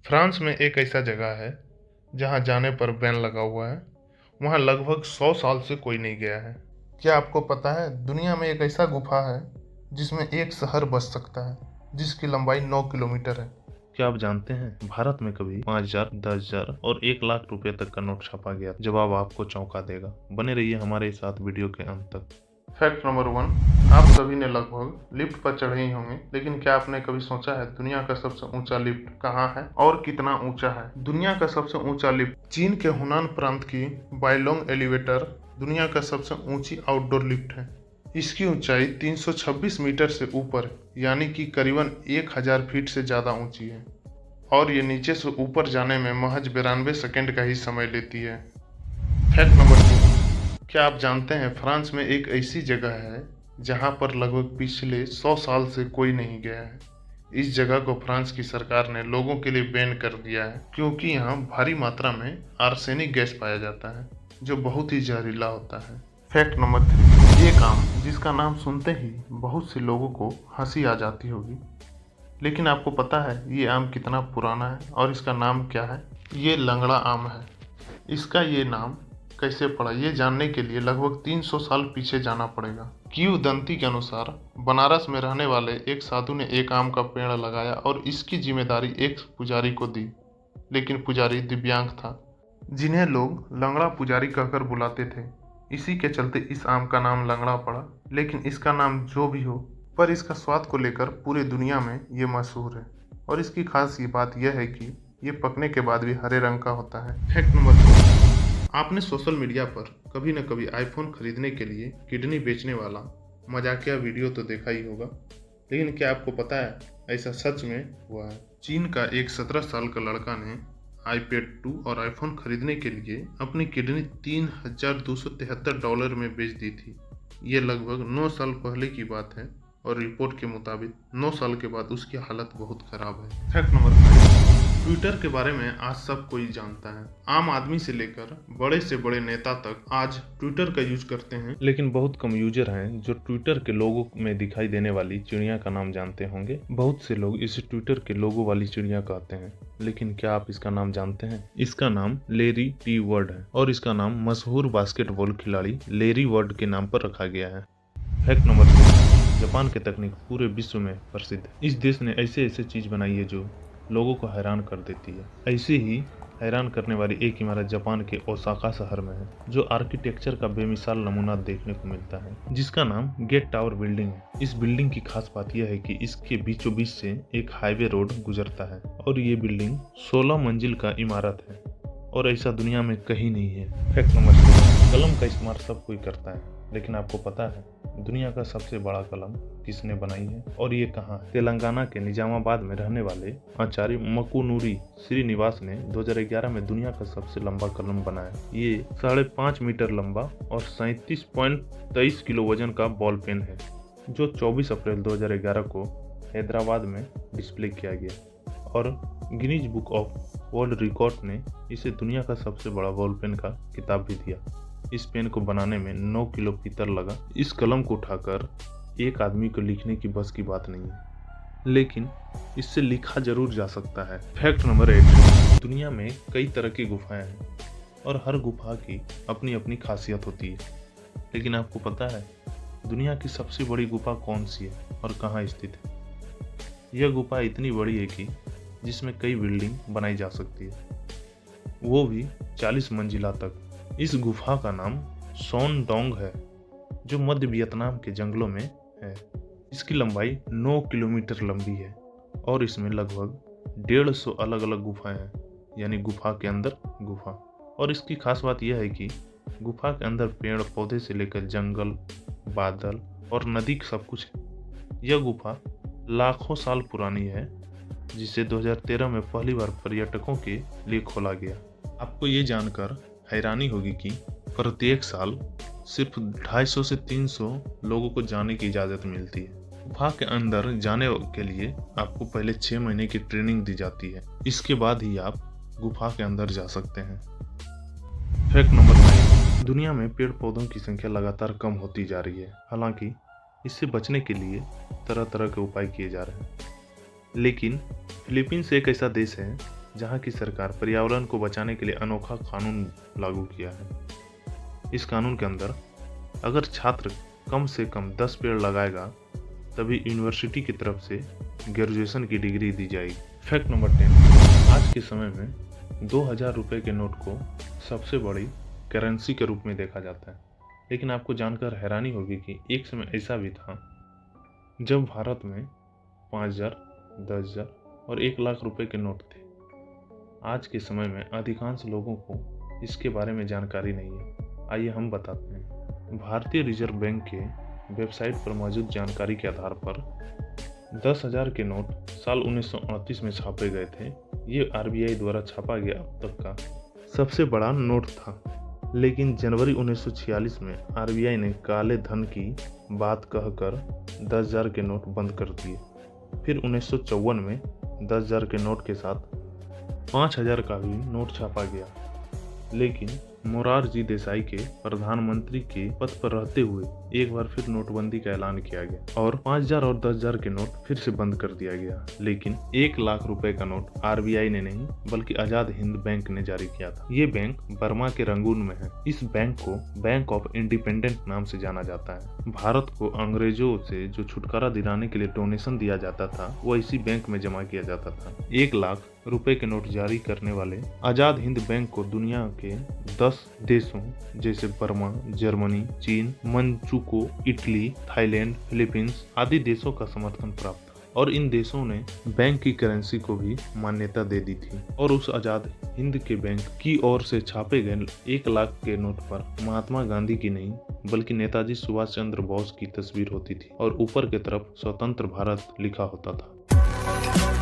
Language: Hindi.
फ्रांस में एक ऐसा जगह है जहां जाने पर बैन लगा हुआ है। वहां लगभग 100 साल से कोई नहीं गया है। क्या आपको पता है दुनिया में एक ऐसा गुफा है जिसमें एक शहर बस सकता है, जिसकी लंबाई 9 किलोमीटर है। क्या आप जानते हैं भारत में कभी 5,000, 10,000 और 1 लाख रुपए तक का नोट छापा गया? जवाब आपको चौंका देगा। बने रहिए हमारे साथ वीडियो के अंत तक। फैक्ट नंबर 1, आप सभी ने लगभग लिफ्ट पर चढ़े ही होंगे, लेकिन क्या आपने कभी सोचा है दुनिया का सबसे ऊंचा लिफ्ट कहाँ है और कितना ऊंचा है? दुनिया का सबसे ऊंचा लिफ्ट चीन के हुनान प्रांत की बाइलोंग एलिवेटर दुनिया का सबसे ऊंची आउटडोर लिफ्ट है। इसकी ऊंचाई 326 मीटर से ऊपर यानी कि करीबन 1000 फीट से ज्यादा ऊंची है और ये नीचे से ऊपर जाने में महज 92 सेकंड का ही समय लेती है। फैक्ट नंबर 2, क्या आप जानते हैं फ्रांस में एक ऐसी जगह है जहां पर लगभग पिछले 100 साल से कोई नहीं गया है। इस जगह को फ्रांस की सरकार ने लोगों के लिए बैन कर दिया है क्योंकि यहाँ भारी मात्रा में आर्सेनिक गैस पाया जाता है जो बहुत ही जहरीला होता है। फैक्ट नंबर 3, एक आम जिसका नाम सुनते ही बहुत से लोगों को हंसी आ जाती होगी, लेकिन आपको पता है ये आम कितना पुराना है और इसका नाम क्या है? ये लंगड़ा आम है। इसका ये नाम कैसे पड़ा, ये जानने के लिए लगभग 300 साल पीछे जाना पड़ेगा। किंवदंती के अनुसार बनारस में रहने वाले एक साधु ने एक आम का पेड़ लगाया और इसकी जिम्मेदारी एक पुजारी को दी, लेकिन पुजारी दिव्यांग था, जिन्हें लोग लंगड़ा पुजारी कहकर बुलाते थे। इसी के चलते इस आम का नाम लंगड़ा पड़ा। लेकिन इसका नाम जो भी हो, पर इसका स्वाद को लेकर पूरी दुनिया में ये मशहूर है और इसकी खास ये बात यह है कि ये पकने के बाद भी हरे रंग का होता है। फैक्ट नंबर 4, आपने सोशल मीडिया पर कभी न कभी आईफोन खरीदने के लिए किडनी बेचने वाला मजाकिया वीडियो तो देखा ही होगा, लेकिन क्या आपको पता है ऐसा सच में हुआ है? चीन का एक 17 साल का लड़का ने आईपैड 2 और आईफोन खरीदने के लिए अपनी किडनी $3,273 में बेच दी थी। ये लगभग 9 साल पहले की बात है और रिपोर्ट के मुताबिक 9 साल के बाद उसकी हालत बहुत खराब है। फैक्ट नंबर 5, ट्विटर के बारे में आज सब कोई जानता है। आम आदमी से लेकर बड़े से बड़े नेता तक आज ट्विटर का यूज करते हैं, लेकिन बहुत कम यूजर हैं जो ट्विटर के लोगो में दिखाई देने वाली चिड़िया का नाम जानते होंगे। बहुत से लोग इसे ट्विटर के लोगो वाली चिड़िया कहते हैं, लेकिन क्या आप इसका नाम जानते हैं? इसका नाम लेरी टी वर्ड है और इसका नाम मशहूर बास्केटबॉल खिलाड़ी लेरी वर्ड के नाम पर रखा गया है। फैक्ट नंबर 2, जापान की तकनीक पूरे विश्व में प्रसिद्ध है। इस देश ने ऐसे ऐसे चीज बनाई है जो लोगों को हैरान कर देती है। ऐसे ही हैरान करने वाली एक इमारत जापान के ओसाका शहर में है, जो आर्किटेक्चर का बेमिसाल नमूना देखने को मिलता है, जिसका नाम गेट टावर बिल्डिंग है। इस बिल्डिंग की खास बात यह है कि इसके बीचों बीच से एक हाईवे रोड गुजरता है और ये बिल्डिंग 16 मंजिल का इमारत है और ऐसा दुनिया में कहीं नहीं है। फैक्ट नंबर 6, कलम का इस्तेमाल सब कोई करता है, लेकिन आपको पता है दुनिया का सबसे बड़ा कलम किसने बनाई है और ये कहाँ है? तेलंगाना के निजामाबाद में रहने वाले आचार्य मकुनूरी श्रीनिवास ने 2011 में दुनिया का सबसे लंबा कलम बनाया। ये 5.5 मीटर लंबा और 37.23 किलो वजन का बॉल पेन है, जो 24 अप्रैल 2011 को हैदराबाद में डिस्प्ले किया गया और Guinness book of world record ने इसे दुनिया का सबसे बड़ा बॉल पेन का खिताब भी दिया। इस पेन को बनाने में 9 किलो पीतल लगा। इस कलम को उठाकर एक आदमी को लिखने की बस की बात नहीं है, लेकिन इससे लिखा जरूर जा सकता है। फैक्ट नंबर 8, दुनिया में कई तरह की गुफाएं हैं और हर गुफा की अपनी अपनी खासियत होती है, लेकिन आपको पता है दुनिया की सबसे बड़ी गुफा कौन सी है और कहाँ स्थित है? यह गुफा इतनी बड़ी है कि जिसमें कई बिल्डिंग बनाई जा सकती है, वो भी 40 मंजिला तक। इस गुफा का नाम सोन डोंग है, जो मध्य वियतनाम के जंगलों में है। इसकी लंबाई 9 किलोमीटर लंबी है और इसमें लगभग 150 अलग अलग गुफाएं हैं, यानी गुफा के अंदर गुफा। और इसकी खास बात यह है कि गुफा के अंदर पेड़ पौधे से लेकर जंगल, बादल और नदी सब कुछ है। यह गुफा लाखों साल पुरानी है, जिसे 2013 में पहली बार पर्यटकों के लिए खोला गया। आपको ये जानकर हैरानी होगी कि प्रत्येक साल सिर्फ 250 से 300 लोगों को जाने की इजाज़त मिलती है। गुफा के अंदर जाने के लिए आपको पहले 6 महीने की ट्रेनिंग दी जाती है, इसके बाद ही आप गुफा के अंदर जा सकते हैं। फैक्ट नंबर 9, दुनिया में पेड़ पौधों की संख्या लगातार कम होती जा रही है। हालांकि इससे बचने के लिए तरह तरह के उपाय किए जा रहे हैं, लेकिन फिलीपींस एक ऐसा देश है जहां की सरकार पर्यावरण को बचाने के लिए अनोखा कानून लागू किया है। इस कानून के अंदर अगर छात्र कम से कम 10 पेड़ लगाएगा तभी यूनिवर्सिटी की तरफ से ग्रेजुएशन की डिग्री दी जाएगी। फैक्ट नंबर 10, आज के समय में 2000 रुपये के नोट को सबसे बड़ी करेंसी के रूप में देखा जाता है। लेकिन आपको जानकर हैरानी होगी कि एक समय ऐसा भी था जब भारत में 5000, 10,000 और 1 लाख रुपए के नोट थे। आज के समय में अधिकांश लोगों को इसके बारे में जानकारी नहीं है। आइए हम बताते हैं। भारतीय रिजर्व बैंक के वेबसाइट पर मौजूद जानकारी के आधार पर 10,000 के नोट साल 1938 में छापे गए थे। ये आरबीआई द्वारा छापा गया अब तक का सबसे बड़ा नोट था। लेकिन जनवरी 1946 में आरबीआई ने काले धन की बात कहकर 10,000 के नोट बंद कर दिए। फिर 1954 में 10,000 के नोट के साथ 5,000 का भी नोट छापा गया। लेकिन मोरारजी देसाई के प्रधानमंत्री के पद पर रहते हुए एक बार फिर नोटबंदी का ऐलान किया गया और 5,000 और 10,000 के नोट फिर से बंद कर दिया गया। लेकिन 1 लाख रुपए का नोट आरबीआई ने नहीं बल्कि आजाद हिंद बैंक ने जारी किया था। ये बैंक बर्मा के रंगून में है। इस बैंक को बैंक ऑफ इंडिपेंडेंट नाम से जाना जाता है। भारत को अंग्रेजों से जो छुटकारा दिलाने के लिए डोनेशन दिया जाता था वो इसी बैंक में जमा किया जाता था। 1 लाख रुपए के नोट जारी करने वाले आजाद हिंद बैंक को दुनिया के 10 देशों जैसे बर्मा, जर्मनी, चीन, मंचुको, इटली, थाईलैंड, फिलीपींस आदि देशों का समर्थन प्राप्त था और इन देशों ने बैंक की करेंसी को भी मान्यता दे दी थी। और उस आजाद हिंद के बैंक की ओर से छापे गए 1 लाख के नोट पर महात्मा गांधी की नहीं बल्कि नेताजी सुभाष चंद्र बोस की तस्वीर होती थी और ऊपर की तरफ स्वतंत्र भारत लिखा होता था।